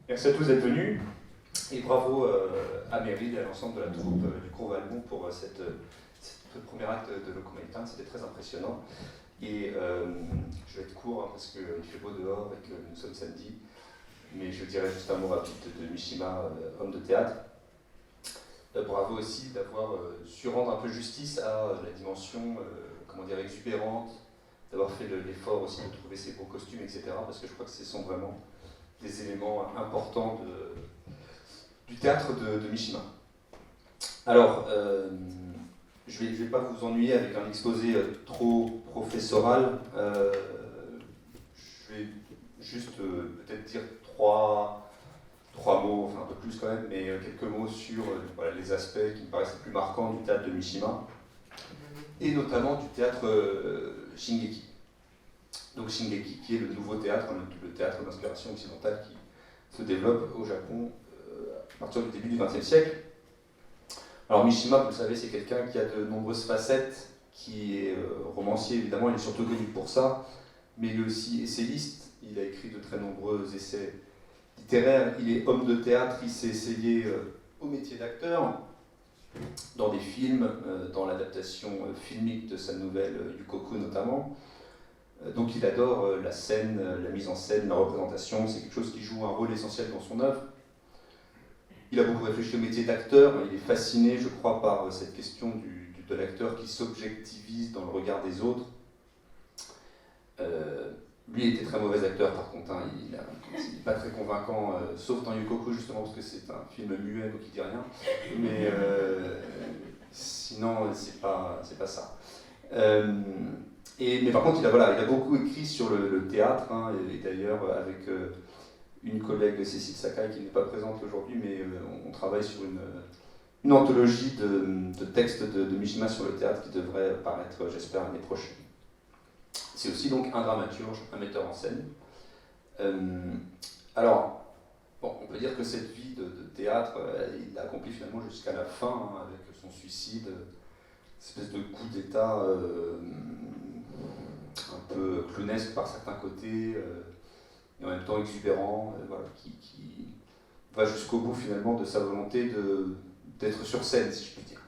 Merci à tous d'être venus et bravo à Meryl et à l'ensemble de la troupe du cours Valmont pour ce premier acte de Locomaïtan. C'était très impressionnant. Et je vais être court hein, parce qu'il fait beau dehors et que nous sommes samedi. Mais je dirais juste un mot rapide de Mishima, homme de théâtre. Bravo aussi d'avoir su rendre un peu justice à la dimension comment dire, exubérante, d'avoir fait l'effort aussi de trouver ces beaux costumes, etc. Parce que je crois que ce sont vraiment des éléments importants du théâtre de Mishima. Alors, je vais pas vous ennuyer avec un exposé trop professoral. Je vais juste peut-être dire trois mots, enfin un peu plus quand même, mais quelques mots sur voilà, les aspects qui me paraissent les plus marquants du théâtre de Mishima, et notamment du théâtre Shingeki. Donc Shingeki, qui est le nouveau théâtre, hein, le théâtre d'inspiration occidentale qui se développe au Japon à partir du début du XXe siècle. Alors Mishima, vous le savez, c'est quelqu'un qui a de nombreuses facettes, qui est romancier évidemment, il est surtout connu pour ça, mais il est aussi essayiste, il a écrit de très nombreux essais littéraires, il est homme de théâtre, il s'est essayé au métier d'acteur, dans des films, dans l'adaptation filmique de sa nouvelle Yukoku notamment. Donc il adore la scène, la mise en scène, la représentation, c'est quelque chose qui joue un rôle essentiel dans son œuvre. Il a beaucoup réfléchi au métier d'acteur, il est fasciné, je crois, par cette question de l'acteur qui s'objectivise dans le regard des autres. Lui était très mauvais acteur par contre, hein, il n'est pas très convaincant, sauf dans Yukoku justement parce que c'est un film muet donc il dit rien, mais sinon c'est pas ça. Mais par contre il a beaucoup écrit sur le théâtre, hein, et d'ailleurs avec une collègue Cécile Sakai qui n'est pas présente aujourd'hui, mais on travaille sur une anthologie de textes de Mishima sur le théâtre qui devrait paraître, j'espère, l'année prochaine. C'est aussi donc un dramaturge, un metteur en scène. Alors, bon, on peut dire que cette vie de théâtre, il l'a accomplie finalement jusqu'à la fin, hein, avec son suicide, espèce de coup d'état un peu clownesque par certains côtés, et en même temps exubérant, voilà, qui va jusqu'au bout finalement de sa volonté d'être sur scène, si je puis dire.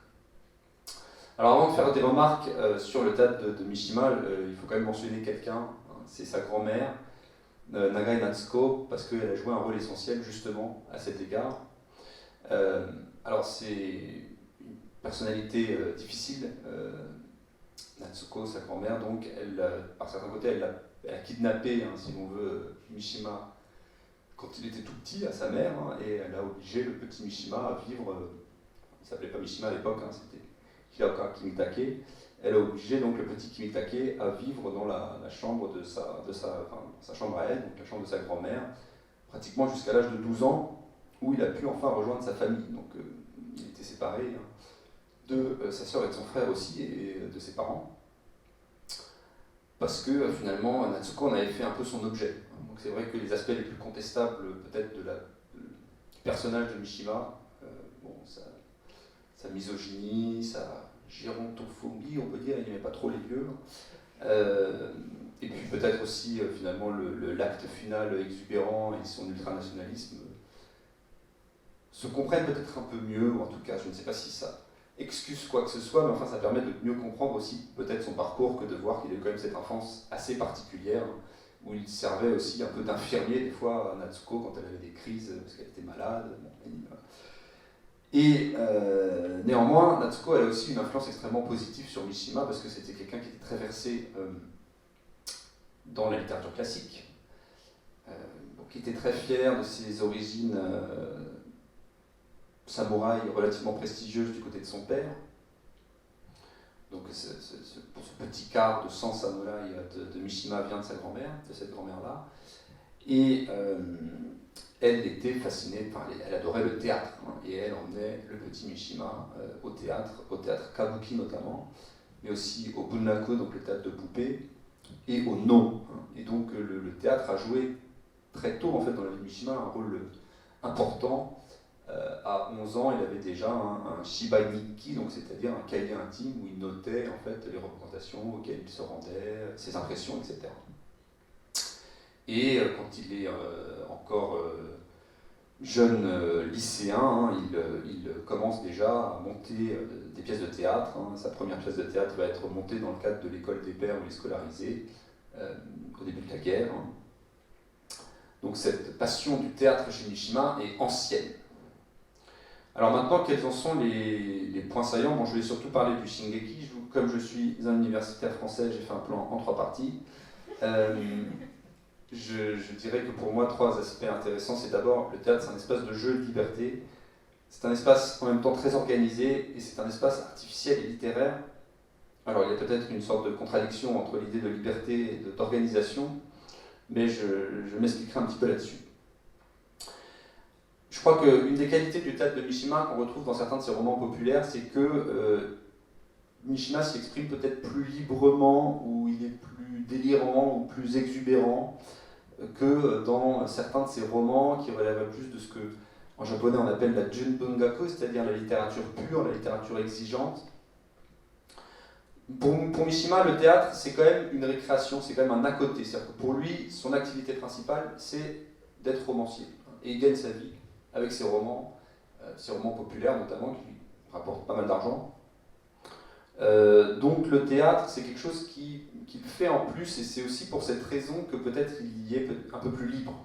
Alors avant de faire des remarques sur le théâtre de Mishima, il faut quand même mentionner quelqu'un, hein, c'est sa grand-mère, Nagai Natsuko, parce qu'elle a joué un rôle essentiel justement à cet égard. Alors c'est une personnalité difficile, Natsuko, sa grand-mère, donc elle, par certains côtés, elle a kidnappé, hein, si l'on veut, Mishima quand il était tout petit à sa mère, hein, et elle a obligé le petit Mishima à vivre, il ne s'appelait pas Mishima à l'époque, hein, c'était Hiraoka Kimitake. Elle a obligé donc le petit Kimitake à vivre dans la chambre de sa chambre à elle, donc la chambre de sa grand-mère, pratiquement jusqu'à l'âge de 12 ans, où il a pu enfin rejoindre sa famille. Donc il était séparé hein, de sa sœur et de son frère aussi, et de ses parents, parce que finalement Natsuko en avait fait un peu son objet. Donc c'est vrai que les aspects les plus contestables peut-être du personnage de Mishima, bon, sa misogynie, sa gérontophobie, on peut dire, il n'aimait pas trop les vieux. Et puis peut-être aussi finalement l'acte final exubérant et son ultranationalisme se comprennent peut-être un peu mieux, ou en tout cas je ne sais pas si ça excuse quoi que ce soit, mais enfin ça permet de mieux comprendre aussi peut-être son parcours que de voir qu'il a eu quand même cette enfance assez particulière, où il servait aussi un peu d'infirmier des fois à Natsuko quand elle avait des crises parce qu'elle était malade. Et néanmoins, Natsuko elle a aussi une influence extrêmement positive sur Mishima parce que c'était quelqu'un qui était très versé dans la littérature classique, donc qui était très fier de ses origines samouraï relativement prestigieuses du côté de son père. Donc pour ce petit quart de sang samouraï de Mishima vient de sa grand-mère, de cette grand-mère-là. Et elle était fascinée, enfin, elle adorait le théâtre, hein, et elle emmenait le petit Mishima au théâtre kabuki notamment, mais aussi au bunraku, donc le théâtre de poupées, et au no. Hein. Et donc le théâtre a joué très tôt en fait dans la vie de Mishima un rôle important. À 11 ans, il avait déjà un Shibai Nikki, donc c'est-à-dire un cahier intime où il notait en fait les représentations auxquelles il se rendait, ses impressions, etc. Et quand il est encore jeune lycéen, hein, il commence déjà à monter des pièces de théâtre. Hein. Sa première pièce de théâtre va être montée dans le cadre de l'école des pères où il est scolarisé, au début de la guerre. Hein. Donc cette passion du théâtre chez Mishima est ancienne. Alors maintenant, quels en sont les points saillants? Bon, je vais surtout parler du Shingeki. Comme je suis un universitaire français, j'ai fait un plan en 3 parties. Je dirais que pour moi, 3 aspects intéressants. C'est d'abord, le théâtre, c'est un espace de jeu, de liberté. C'est un espace en même temps très organisé et c'est un espace artificiel et littéraire. Alors il y a peut-être une sorte de contradiction entre l'idée de liberté et d'organisation, mais je m'expliquerai un petit peu là-dessus. Je crois qu'une des qualités du théâtre de Mishima qu'on retrouve dans certains de ses romans populaires, c'est que Mishima s'y exprime peut-être plus librement, ou il est plus délirant, ou plus exubérant que dans certains de ses romans qui relèvent plus de ce que en japonais on appelle la Junbungaku, c'est-à-dire la littérature pure, la littérature exigeante. Pour Mishima, le théâtre, c'est quand même une récréation, c'est quand même un à côté. C'est-à-dire que pour lui, son activité principale, c'est d'être romancier. Et il gagne sa vie avec ses romans populaires notamment, qui lui rapportent pas mal d'argent. Donc le théâtre, c'est quelque chose qu'il fait en plus, et c'est aussi pour cette raison que peut-être il y est un peu plus libre.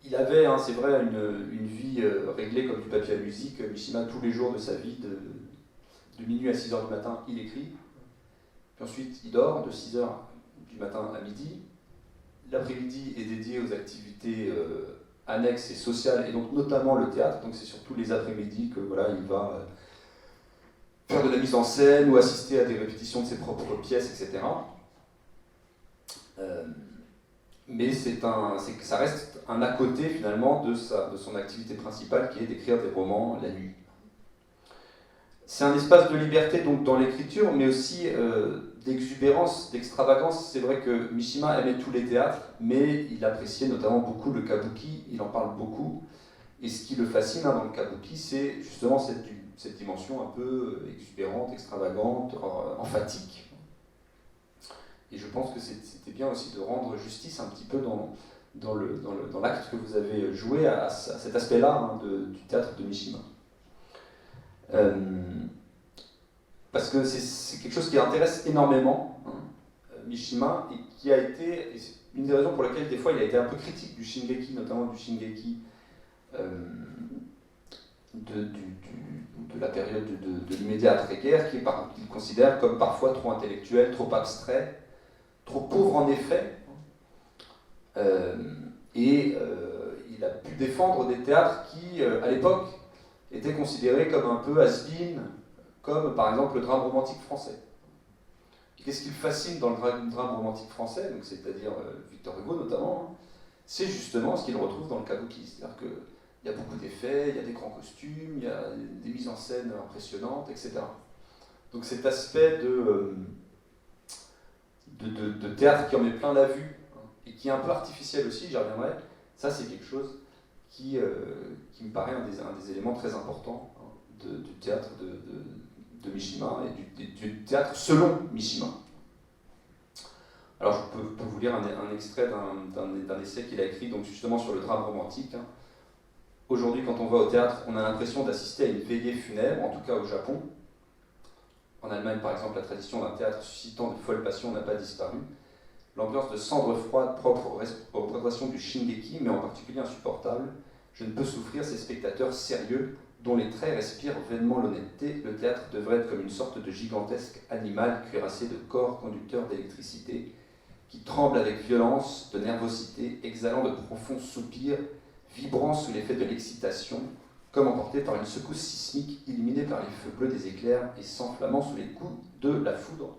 Il avait, hein, c'est vrai, une vie réglée comme du papier à musique. Mishima, tous les jours de sa vie, de minuit à 6h du matin, il écrit. Puis ensuite, il dort de 6h du matin à midi. L'après-midi est dédié aux activités annexes et sociales, et donc notamment le théâtre. Donc c'est surtout les après-midi que voilà, il va faire de la mise en scène ou assister à des répétitions de ses propres pièces, etc. Mais ça reste un à côté finalement de son activité principale qui est d'écrire des romans la nuit. C'est un espace de liberté donc dans l'écriture, mais aussi d'exubérance, d'extravagance. C'est vrai que Mishima aimait tous les théâtres, mais il appréciait notamment beaucoup le kabuki, il en parle beaucoup. Et ce qui le fascine dans le kabuki, c'est justement cette dimension un peu exubérante, extravagante, emphatique. Et je pense que c'était bien aussi de rendre justice un petit peu dans l'acte que vous avez joué à cet aspect-là, hein, du théâtre de Mishima. Parce que c'est quelque chose qui intéresse énormément, hein, Mishima, et qui a été, et c'est une des raisons pour lesquelles des fois il a été un peu critique du Shingeki, notamment du Shingeki de la période de l'immédiat après-guerre, qu'il considère comme parfois trop intellectuel, trop abstrait, trop pauvre en effet, et il a pu défendre des théâtres qui, à l'époque, étaient considérés comme un peu has-been, comme par exemple le drame romantique français. Qu'est-ce qui le fascine dans le drame romantique français, donc c'est-à-dire Victor Hugo notamment, hein, c'est justement ce qu'il retrouve dans le kabuki, c'est-à-dire qu'il y a beaucoup d'effets, il y a des grands costumes, il y a des mises en scène impressionnantes, etc. Donc cet aspect de théâtre qui en met plein la vue, hein, et qui est un peu artificiel aussi, j'y reviendrai, ça c'est quelque chose qui me paraît un des éléments très importants, hein, du théâtre de Mishima et du théâtre selon Mishima. Alors je peux vous lire un extrait d'un essai qu'il a écrit donc justement sur le drame romantique. Hein. Aujourd'hui, quand on va au théâtre, on a l'impression d'assister à une veillée funèbre, en tout cas au Japon. En Allemagne, par exemple, la tradition d'un théâtre suscitant de folles passions n'a pas disparu. L'ambiance de cendre froide propre aux représentations du Shingeki, mais en particulier insupportable. Je ne peux souffrir ces spectateurs sérieux dont les traits respirent vainement l'honnêteté. Le théâtre devrait être comme une sorte de gigantesque animal cuirassé de corps conducteurs d'électricité, qui tremble avec violence, de nervosité, exhalant de profonds soupirs, vibrant sous l'effet de l'excitation, comme emporté par une secousse sismique illuminée par les feux bleus des éclairs et s'enflammant sous les coups de la foudre.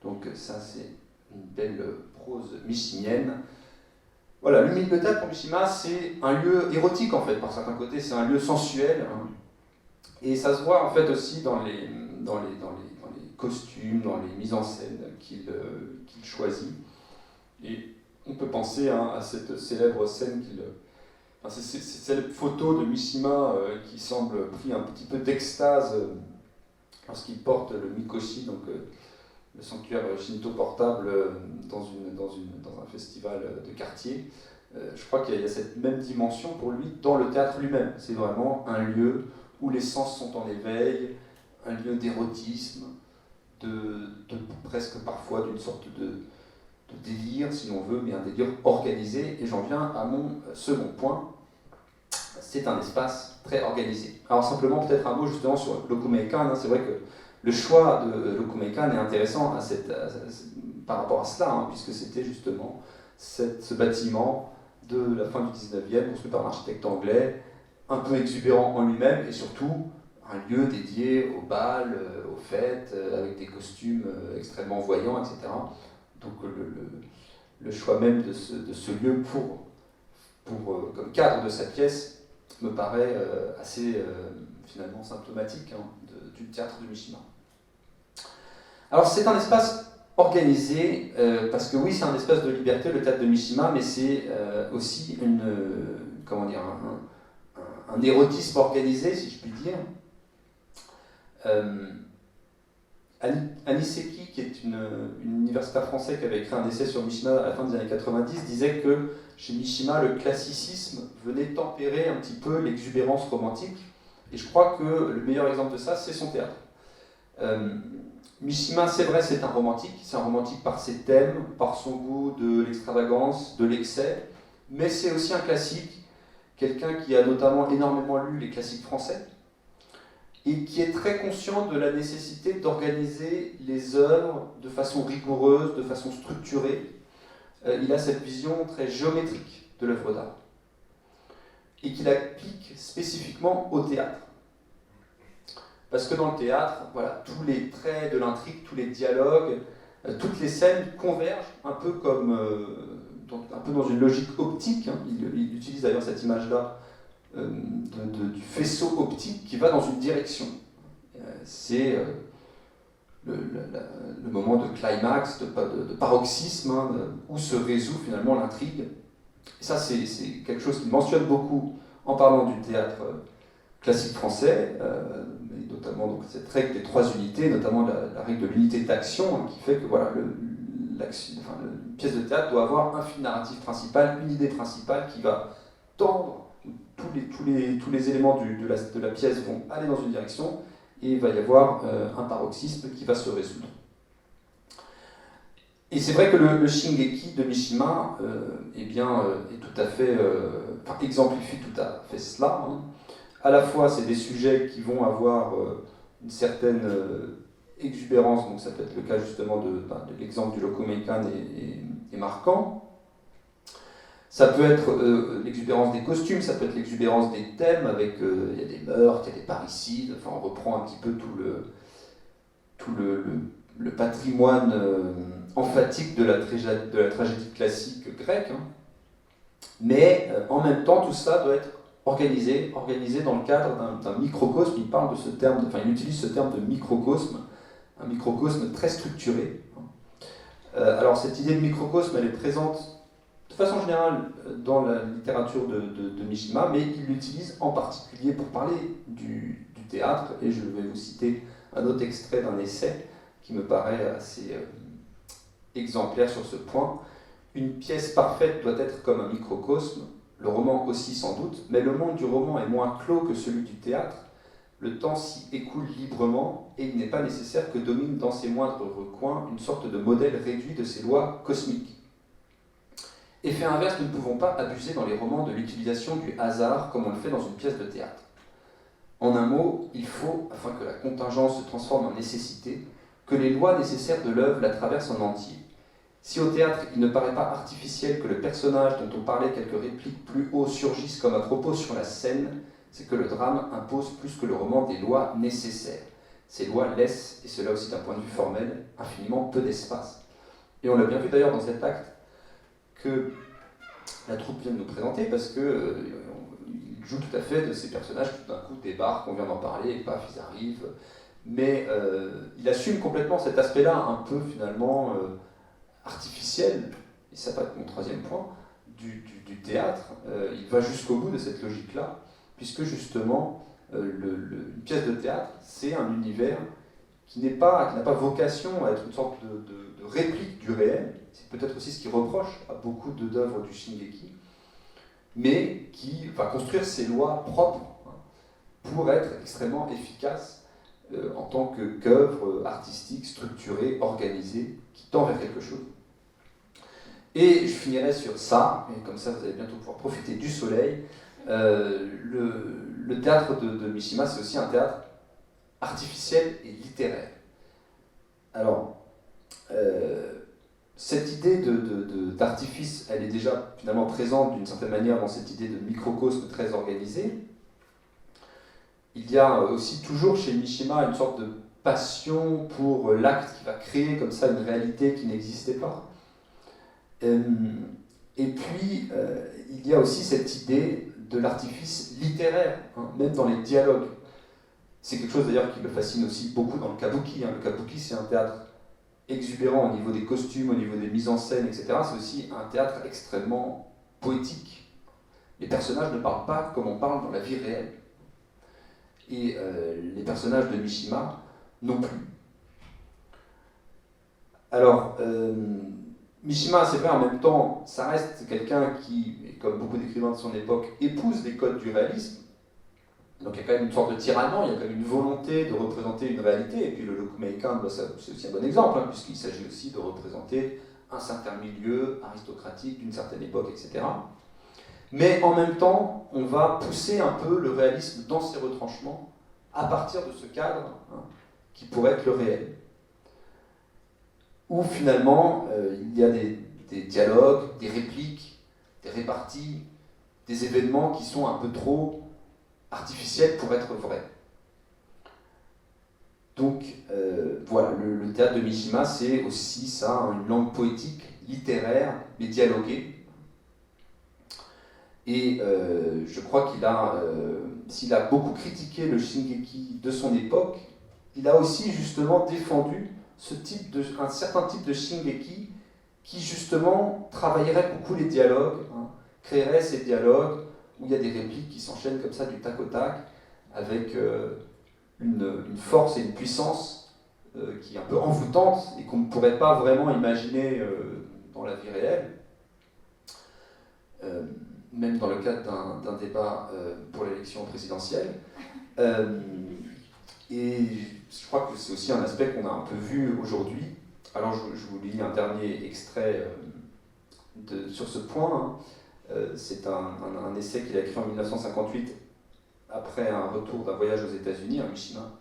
Donc ça c'est une belle prose mishimienne. Voilà, le théâtre pour Mishima, c'est un lieu érotique en fait, par certains côtés, c'est un lieu sensuel, hein. Et ça se voit en fait aussi dans les costumes, dans les mises en scène qu'il choisit. Et on peut penser, hein, à cette célèbre scène cette célèbre photo de Mishima qui semble pris un petit peu d'extase lorsqu'il porte le mikoshi, donc le sanctuaire Shinto portable dans un festival de quartier. Je crois qu'il y a cette même dimension pour lui dans le théâtre lui-même. C'est vraiment un lieu où les sens sont en éveil, un lieu d'érotisme, presque parfois d'une sorte de délire, si l'on veut, mais un délire organisé. Et j'en viens à mon second point. C'est un espace très organisé. Alors simplement peut-être un mot justement sur l'Okumeikan. C'est vrai que le choix de l'Okumeikan est intéressant par rapport à cela, puisque c'était justement ce bâtiment de la fin du 19e, construit par un architecte anglais, un peu exubérant en lui-même, et surtout un lieu dédié au bal, aux fêtes, avec des costumes extrêmement voyants, etc. Donc le choix même de ce lieu comme cadre de sa pièce me paraît assez finalement symptomatique du théâtre de Mishima. Alors c'est un espace organisé, parce que oui, c'est un espace de liberté, le théâtre de Mishima, mais c'est aussi un érotisme organisé, si je puis dire. Annie Secchi, qui est une universitaire française qui avait écrit un essai sur Mishima à la fin des années 90, disait que chez Mishima, le classicisme venait tempérer un petit peu l'exubérance romantique. Et je crois que le meilleur exemple de ça, c'est son théâtre. Mishima, c'est vrai, c'est un romantique par ses thèmes, par son goût de l'extravagance, de l'excès, mais c'est aussi un classique, quelqu'un qui a notamment énormément lu les classiques français, et qui est très conscient de la nécessité d'organiser les œuvres de façon rigoureuse, de façon structurée. Il a cette vision très géométrique de l'œuvre d'art, et qu'il applique spécifiquement au théâtre. Parce que dans le théâtre, voilà, tous les traits de l'intrigue, tous les dialogues, toutes les scènes convergent, un peu dans une logique optique. Il utilise d'ailleurs cette image-là du faisceau optique qui va dans une direction. C'est le moment de climax, de paroxysme, où se résout finalement l'intrigue. Et ça, c'est quelque chose qu'il mentionne beaucoup en parlant du théâtre classique français, mais notamment donc, cette règle des 3 unités, notamment la règle de l'unité d'action, qui fait que voilà, une pièce de théâtre doit avoir un fil narratif principal, une idée principale qui va tendre. Tous les éléments de la pièce vont aller dans une direction et il va y avoir un paroxysme qui va se résoudre. Et c'est vrai que le Shingeki de Mishima est tout à fait, exemplifie tout à fait cela. À la fois, c'est des sujets qui vont avoir une certaine exubérance, donc ça peut être le cas justement de l'exemple du Lokomeikan est marquant. Ça peut être l'exubérance des costumes, ça peut être l'exubérance des thèmes, avec il y a des meurtres, il y a des parricides, on reprend un petit peu tout le patrimoine emphatique de la tragédie classique grecque. Mais en même temps, tout ça doit être organisé dans le cadre d'un microcosme. Il parle de ce terme, il utilise ce terme de microcosme, un microcosme très structuré. Alors cette idée de microcosme, elle est présente de façon générale dans la littérature de Mishima, mais il l'utilise en particulier pour parler du théâtre, et je vais vous citer un autre extrait d'un essai qui me paraît assez exemplaire sur ce point. Une pièce parfaite doit être comme un microcosme, le roman aussi sans doute, mais le monde du roman est moins clos que celui du théâtre. Le temps s'y écoule librement et il n'est pas nécessaire que domine dans ses moindres recoins une sorte de modèle réduit de ses lois cosmiques. Effet inverse, nous ne pouvons pas abuser dans les romans de l'utilisation du hasard comme on le fait dans une pièce de théâtre. En un mot, il faut, afin que la contingence se transforme en nécessité, que les lois nécessaires de l'œuvre la traversent en entier. Si au théâtre, il ne paraît pas artificiel que le personnage dont on parlait quelques répliques plus haut surgisse comme à propos sur la scène, c'est que le drame impose plus que le roman des lois nécessaires. Ces lois laissent, et cela aussi d'un point de vue formel, infiniment peu d'espace. Et on l'a bien vu d'ailleurs dans cet acte que la troupe vient de nous présenter, parce que il joue tout à fait de ces personnages qui tout d'un coup débarquent, on vient d'en parler, et paf, ils arrivent. Mais il assume complètement cet aspect-là, un peu finalement artificiel, et ça va être mon troisième point, du théâtre. Il va jusqu'au bout de cette logique-là, puisque justement, une pièce de théâtre, c'est un univers qui n'a pas vocation à être une sorte de réplique du réel. C'est peut-être aussi ce qu'il reproche à beaucoup d'œuvres du Shingeki, mais qui va construire ses lois propres pour être extrêmement efficace en tant qu'œuvre artistique, structurée, organisée, qui tend vers quelque chose. Et je finirai sur ça, et comme ça vous allez bientôt pouvoir profiter du soleil. Le théâtre de Mishima, c'est aussi un théâtre artificiel et littéraire. Alors, cette idée d'artifice, elle est déjà finalement présente d'une certaine manière dans cette idée de microcosme très organisé. Il y a aussi toujours chez Mishima une sorte de passion pour l'acte qui va créer comme ça une réalité qui n'existait pas. Et puis, il y a aussi cette idée de l'artifice littéraire, même dans les dialogues. C'est quelque chose d'ailleurs qui me fascine aussi beaucoup dans le kabuki. Le kabuki, c'est un théâtre exubérant au niveau des costumes, au niveau des mises en scène, etc. C'est aussi un théâtre extrêmement poétique. Les personnages ne parlent pas comme on parle dans la vie réelle. Et les personnages de Mishima non plus. Alors, Mishima, c'est vrai, en même temps, ça reste quelqu'un qui, comme beaucoup d'écrivains de son époque, épouse les codes du réalisme. Donc il y a quand même une sorte de tyrannement, il y a quand même une volonté de représenter une réalité, et puis le Rokumeikan, c'est aussi un bon exemple, puisqu'il s'agit aussi de représenter un certain milieu aristocratique d'une certaine époque, etc. Mais en même temps, on va pousser un peu le réalisme dans ses retranchements, à partir de ce cadre qui pourrait être le réel. Où finalement, il y a des dialogues, des répliques, des réparties, des événements qui sont un peu trop artificiels pour être vrais. Donc voilà, le théâtre de Mishima, c'est aussi ça, une langue poétique, littéraire, mais dialoguée. Et je crois qu'il a, s'il a beaucoup critiqué le Shingeki de son époque, il a aussi justement défendu un certain type de Shingeki qui justement travaillerait beaucoup les dialogues, créerait ces dialogues où il y a des répliques qui s'enchaînent comme ça du tac au tac, avec une force et une puissance qui est un peu envoûtante et qu'on ne pourrait pas vraiment imaginer dans la vie réelle. Même dans le cadre d'un débat pour l'élection présidentielle. Et je crois que c'est aussi un aspect qu'on a un peu vu aujourd'hui. Alors je vous lis un dernier extrait sur ce point. C'est un essai qu'il a écrit en 1958 après un retour d'un voyage aux États-Unis, à Mishima.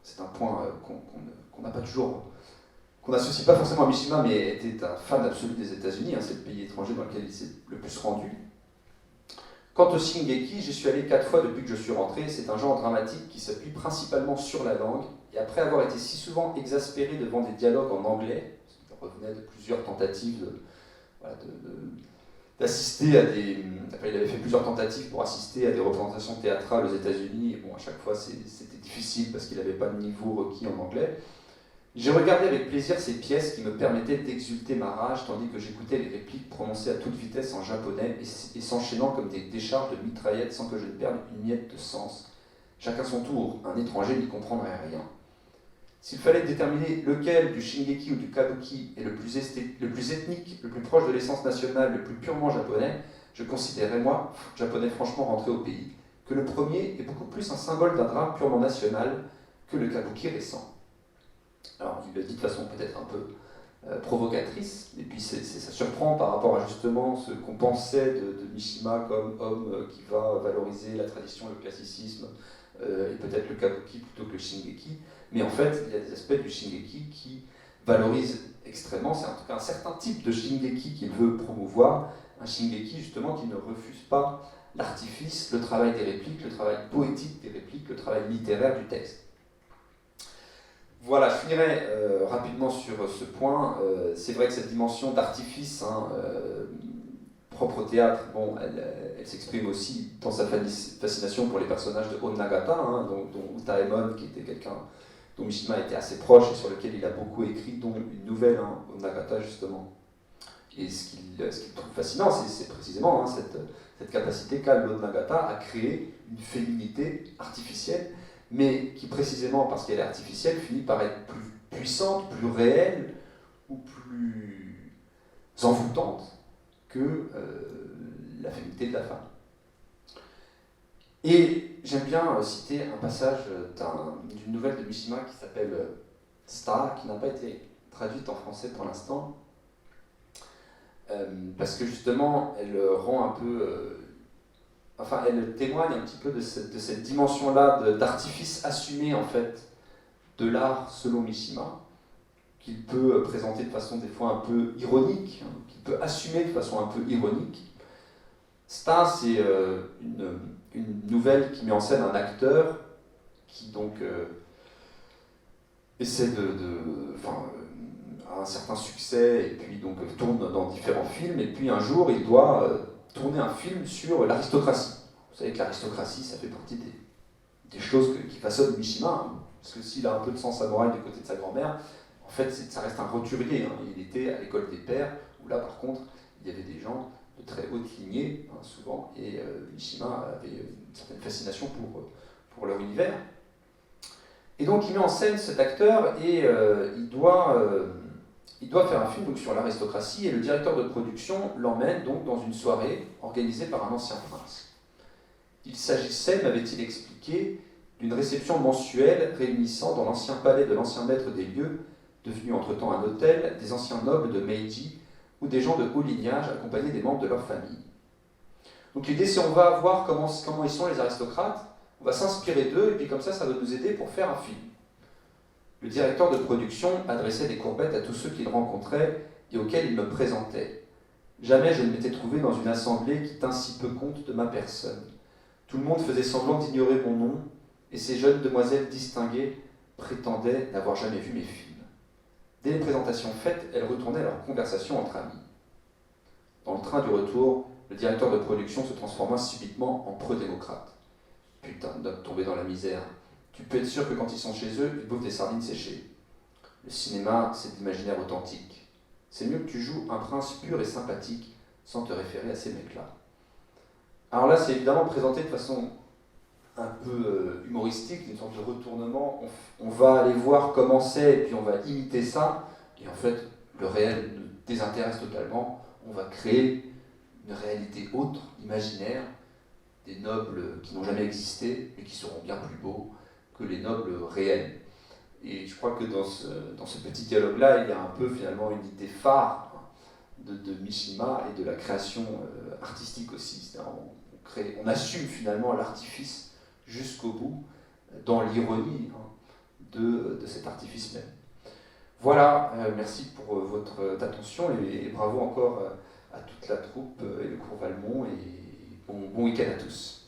C'est un point qu'on n'a pas toujours, qu'on n'associe pas forcément à Mishima, mais était un fan absolu des États-Unis. C'est le pays étranger dans lequel il s'est le plus rendu. Quant au Shingeki, j'y suis allé 4 fois depuis que je suis rentré. C'est un genre dramatique qui s'appuie principalement sur la langue. Et après avoir été si souvent exaspéré devant des dialogues en anglais, parce qu'il revenait de plusieurs tentatives d'assister à des... Enfin, il avait fait plusieurs tentatives pour assister à des représentations théâtrales aux États-Unis. Et bon, à chaque fois, c'était difficile parce qu'il n'avait pas le niveau requis en anglais. J'ai regardé avec plaisir ces pièces qui me permettaient d'exulter ma rage, tandis que j'écoutais les répliques prononcées à toute vitesse en japonais et s'enchaînant comme des décharges de mitraillettes sans que je ne perde une miette de sens. Chacun son tour, un étranger n'y comprendrait rien. S'il fallait déterminer lequel du Shingeki ou du Kabuki est le plus ethnique, le plus proche de l'essence nationale, le plus purement japonais, je considérais, moi, japonais franchement rentré au pays, que le premier est beaucoup plus un symbole d'un drame purement national que le Kabuki récent. Alors, il le dit de façon peut-être un peu provocatrice, et puis ça surprend par rapport à justement ce qu'on pensait de Mishima comme homme qui va valoriser la tradition, le classicisme, et peut-être le kabuki plutôt que le shingeki. Mais en fait, il y a des aspects du shingeki qui valorisent extrêmement, c'est en tout cas un certain type de shingeki qu'il veut promouvoir, un shingeki justement qui ne refuse pas l'artifice, le travail des répliques, le travail poétique des répliques, le travail littéraire du texte. Voilà, je finirai rapidement sur ce point. C'est vrai que cette dimension d'artifice propre au théâtre, bon, elle s'exprime aussi dans sa fascination pour les personnages de Onnagata, dont Utaemon, qui était quelqu'un dont Mishima était assez proche et sur lequel il a beaucoup écrit, dont une nouvelle, Onnagata justement. Et ce qu'il trouve fascinant, c'est précisément cette capacité qu'a l'Onnagata à créer une féminité artificielle, mais qui précisément parce qu'elle est artificielle finit par être plus puissante, plus réelle ou plus envoûtante que la féminité de la femme. Et j'aime bien citer un passage d'une nouvelle de Mishima qui s'appelle Star, qui n'a pas été traduite en français pour l'instant, parce que justement elle rend un peu... enfin, elle témoigne un petit peu de cette dimension-là d'artifice assumé en fait de l'art selon Mishima, qu'il peut présenter de façon des fois un peu ironique, hein, qu'il peut assumer de façon un peu ironique. Star, c'est une nouvelle qui met en scène un acteur qui donc essaie a un certain succès et puis donc tourne dans différents films, et puis un jour il doit tourner un film sur l'aristocratie. Vous savez que l'aristocratie, ça fait partie des choses qui façonnent Mishima, hein, parce que s'il a un peu de sang samouraï du côté de sa grand-mère, en fait ça reste un roturier, hein. Il était à l'école des pères, où là par contre il y avait des gens de très haute lignée, hein, souvent, et Mishima avait une certaine fascination pour leur univers. Et donc il met en scène cet acteur et il doit faire un film donc, sur l'aristocratie, et le directeur de production l'emmène donc dans une soirée organisée par un ancien prince. Il s'agissait, m'avait-il expliqué, d'une réception mensuelle réunissant dans l'ancien palais de l'ancien maître des lieux, devenu entre-temps un hôtel, des anciens nobles de Meiji ou des gens de haut lignage accompagnés des membres de leur famille. Donc l'idée, c'est on va voir comment ils sont les aristocrates, on va s'inspirer d'eux, et puis comme ça va nous aider pour faire un film. Le directeur de production adressait des courbettes à tous ceux qu'il rencontrait et auxquels il me présentait. Jamais je ne m'étais trouvé dans une assemblée qui tint si peu compte de ma personne. Tout le monde faisait semblant d'ignorer mon nom, et ces jeunes demoiselles distinguées prétendaient n'avoir jamais vu mes films. Dès les présentations faites, elles retournaient leur conversation entre amis. Dans le train du retour, le directeur de production se transforma subitement en preux démocrate. Putain de noble tombé dans la misère. Tu peux être sûr que quand ils sont chez eux, ils bouffent des sardines séchées. Le cinéma, c'est de l'imaginaire authentique. C'est mieux que tu joues un prince pur et sympathique sans te référer à ces mecs-là. Alors là, c'est évidemment présenté de façon un peu humoristique, une sorte de retournement. On va aller voir comment c'est, et puis on va imiter ça, et en fait, le réel nous désintéresse totalement. On va créer une réalité autre, imaginaire, des nobles qui n'ont jamais existé, mais qui seront bien plus beaux que les nobles réels. Et je crois que dans ce petit dialogue-là, il y a un peu finalement une idée phare de Mishima et de la création artistique aussi. C'est-à-dire on assume finalement l'artifice jusqu'au bout, dans l'ironie de cet artifice même. Voilà, merci pour votre attention, et bravo encore à toute la troupe et le cours Valmont, et bon week-end à tous.